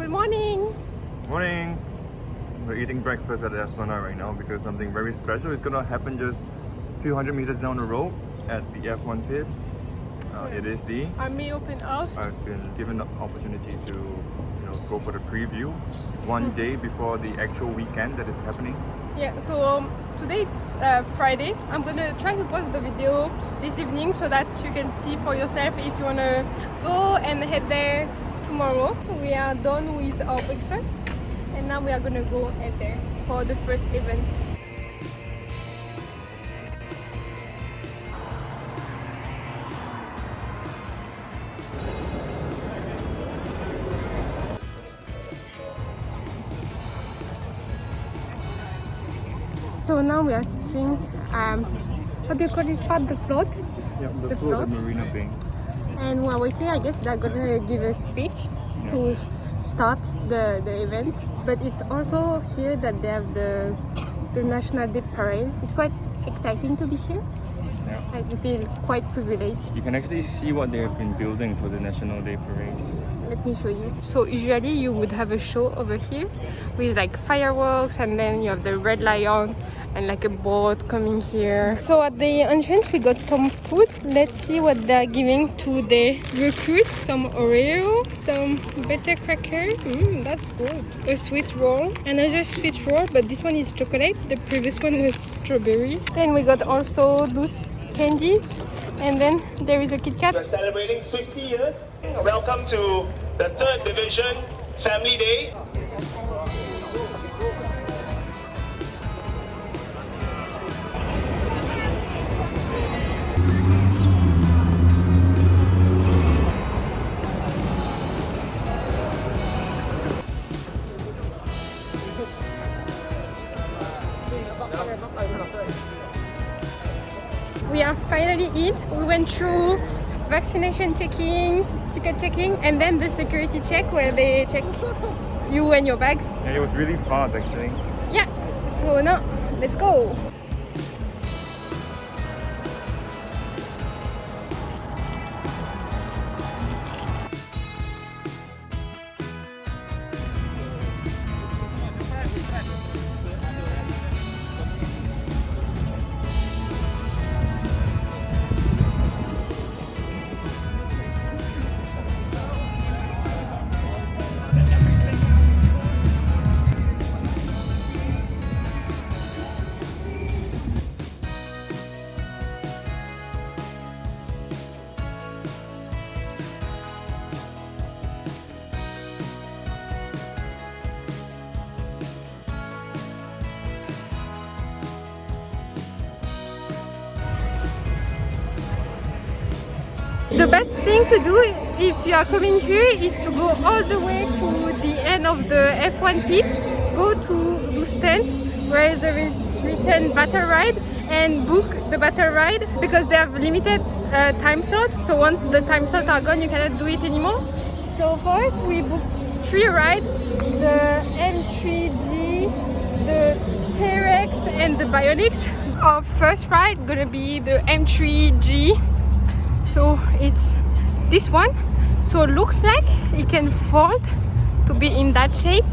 Good morning! Morning! We're eating breakfast at Esplanade right now because something very special is gonna happen just a few hundred meters down the road at the F1 pit. It is the Army Open House. I've been given the opportunity to go for the preview one day before the actual weekend that is happening. Yeah, so today it's Friday. I'm gonna try to post the video this evening so that you can see for yourself if you wanna go and head there tomorrow. We are done with our breakfast and now we are gonna go head there for the first event. So now we are sitting, what do you call this part? The float? Yeah, The float float? at Marina Bay. And we're waiting. I guess they're gonna give a speech to start the event. But it's also here that they have the National Day Parade. It's quite exciting to be here. Yeah. I feel quite privileged. You can actually see what they have been building for the National Day Parade. Let me show you. So usually you would have a show over here with like fireworks, and then you have the Red Lion and like a boat coming here. So at the entrance we got some food. Let's see what they're giving to the recruits. Some Oreo, some butter cracker. That's good. A Swiss roll, another Swiss roll, but this one is chocolate. The previous one was strawberry. Then we got also those candies. And then there is a Kit Kat. We're celebrating 50 years. Welcome to the 3rd Division Family Day. We are finally in. We went through vaccination checking, ticket checking, and then the security check where they check you and your bags. And it was really fast actually. Yeah, so now let's go. The best thing to do if you are coming here is to go all the way to the end of the F1 pit, go to those tents where there is written battle ride and book the battle ride because they have limited time slots. So once the time slots are gone, you cannot do it anymore. So for us, we booked 3 rides, the M3G, the Terrex and the Bionix. Our first ride gonna be the M3G. So it's this one. So it looks like it can fold to be in that shape,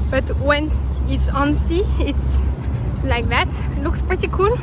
but when it's on sea it's like that. Looks pretty cool.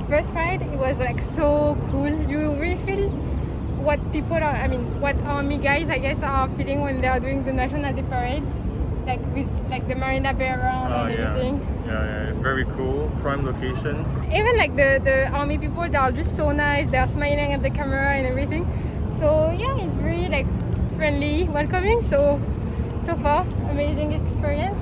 first ride, it was like so cool. You really feel what people are, I mean, what army guys, I guess, are feeling when they are doing the National Day Parade, like with like the Marina Bay around and everything. Yeah, it's very cool. Prime location. Even like the army people, they are just so nice. They are smiling at the camera and everything. So yeah, it's really like friendly, welcoming. So far, amazing experience.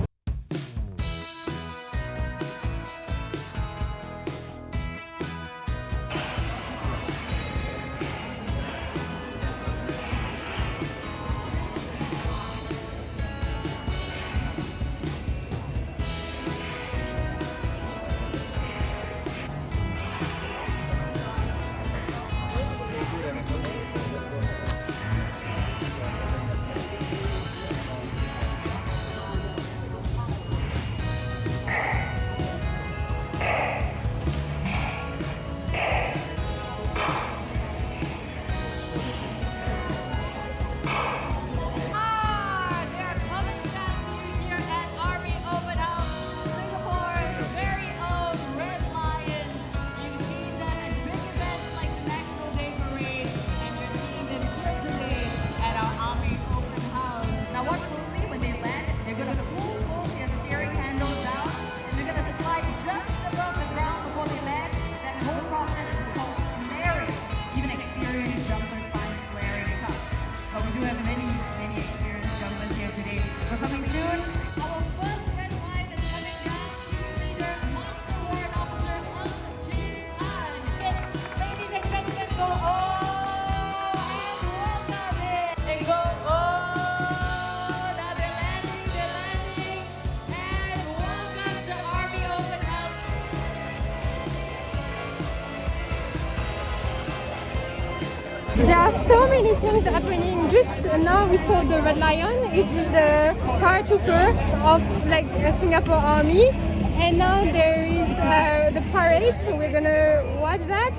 There are so many things happening. Just now we saw the Red Lion. It's the paratrooper of like Singapore Army, and now there is the parade. So we're gonna watch that,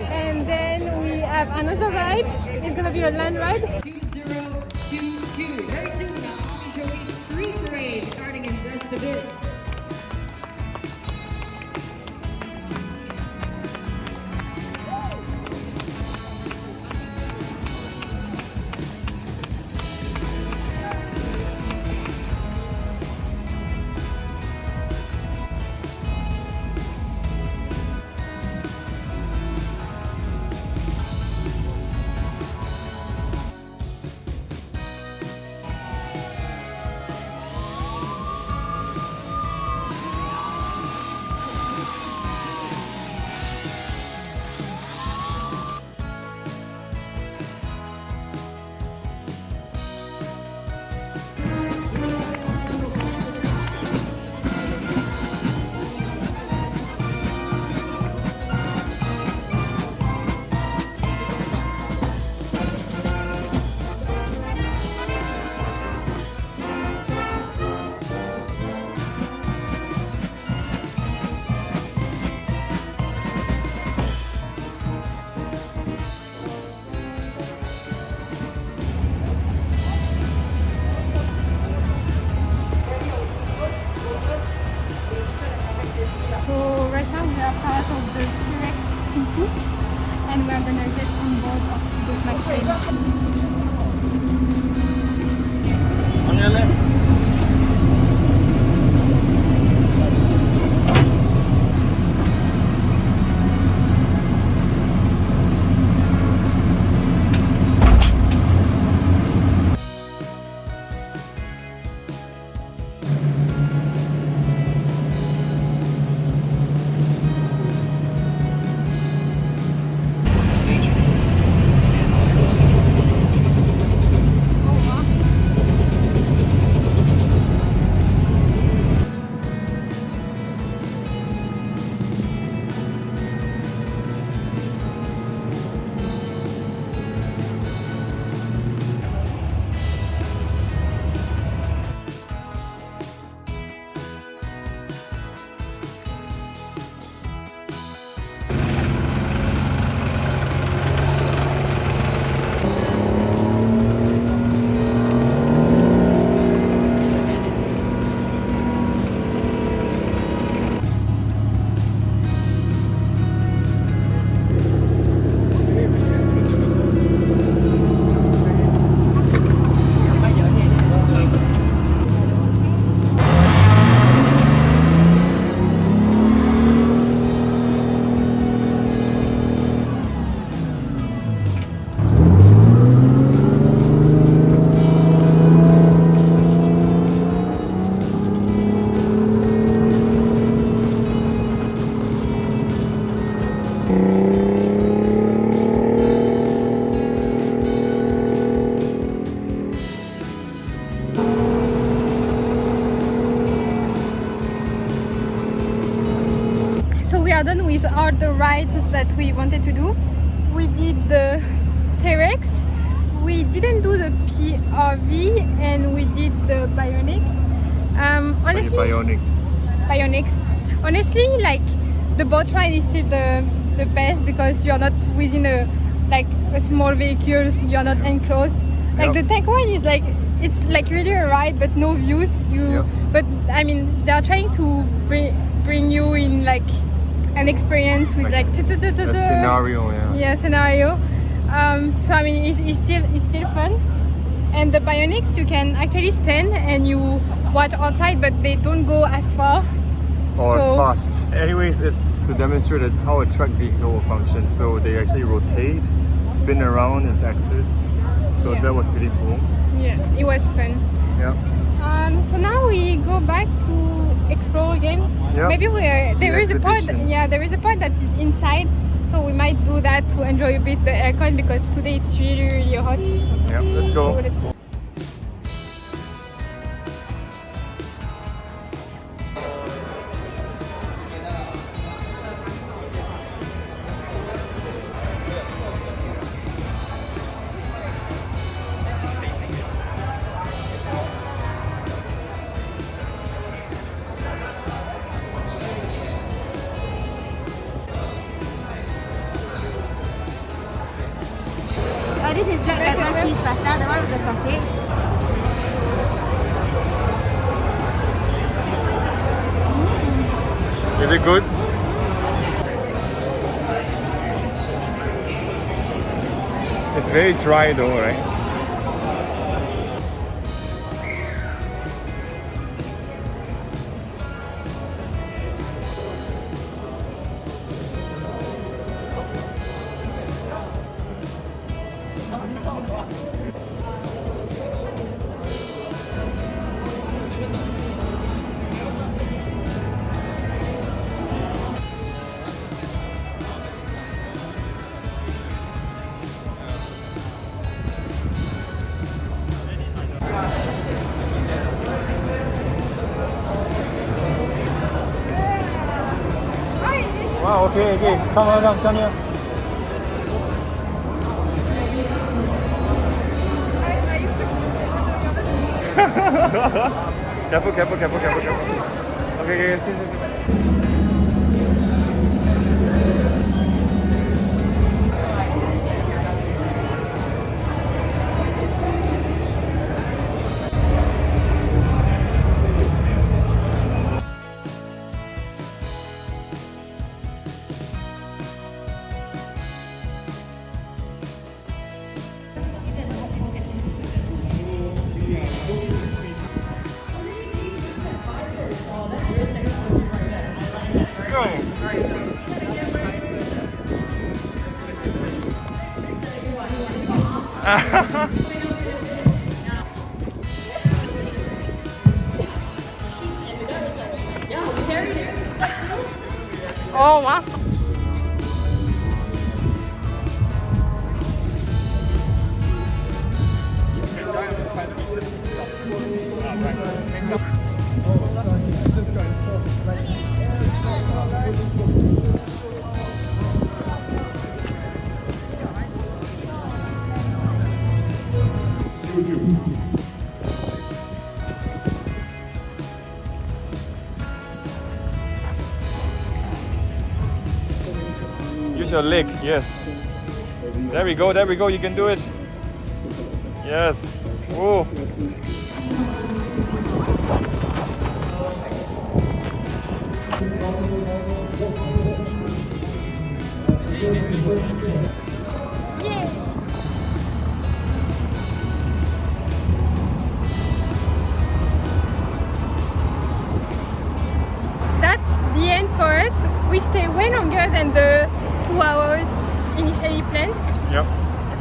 and then we have another ride. It's gonna be a land ride. 2022. Very soon now, I'll be showing street parade starting in just a bit. So right now we are part of the Terrex T2, and we're gonna get on board of those machines. On your left. are done with all the rides that we wanted to do. We did the Terrex, we didn't do the PRV, and we did the Bionix. Honestly, Bionix. Honestly, like the boat ride is still the best because you're not within a small vehicles. You're not enclosed. Like the tank one is like it's like really a ride but no views. But I mean they are trying to bring you in like an experience with like a scenario. Yeah, scenario. So I mean it's still fun. And the Bionix you can actually stand and you watch outside, but they don't go as far. Or fast. Anyways, it's to demonstrate how a truck vehicle will function. So they actually rotate, spin around its axis. So that was pretty cool. Yeah, it was fun. Yeah. So now we go back to explore again. Yep. Maybe there is a part. Yeah, there is a part that is inside. So we might do that to enjoy a bit the aircon because today it's really hot. Yeah, let's go. So let's go. This is black pepper cheese pasta, the one with the sausage. Is it good? It's very dry though, right? Wow, okay, come here. Careful. Okay, see. Oh wow. Use your leg, yes. There we go, you can do it. Yes. Whoa. That's the end for us. We stay way longer than the 2 hours initially planned. Yep.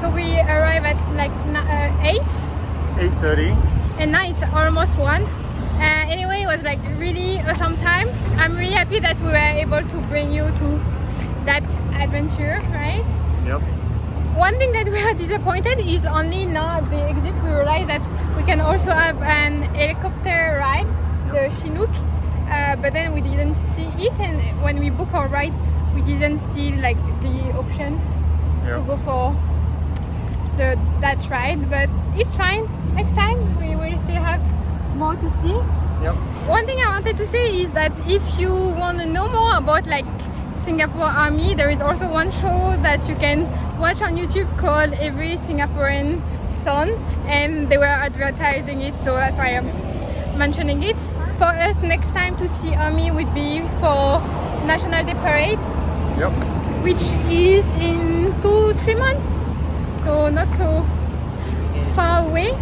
So we arrive at like 8:30. and now it's almost 1. Anyway, it was like really awesome time. I'm really happy that we were able to bring you to that adventure, right? Yep. One thing that we are disappointed is only now at the exit we realized that we can also have an helicopter ride, the Chinook, but then we didn't see it, and when we book our ride we didn't see like the option to go for that ride, but it's fine. Next time we will still have more to see. Yep. One thing I wanted to say is that if you want to know more about like Singapore Army, there is also one show that you can watch on YouTube called Every Singaporean Son, and they were advertising it, so that's why I'm mentioning it. For us, next time to see Army would be for National Day Parade, Yep. which is in 2-3 months, so not so far away.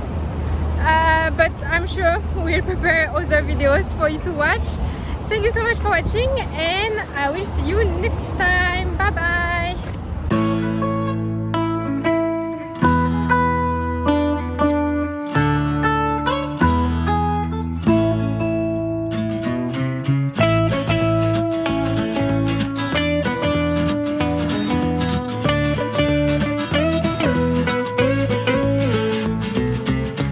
But I'm sure we'll prepare other videos for you to watch. Thank you so much for watching, and I will see you next time.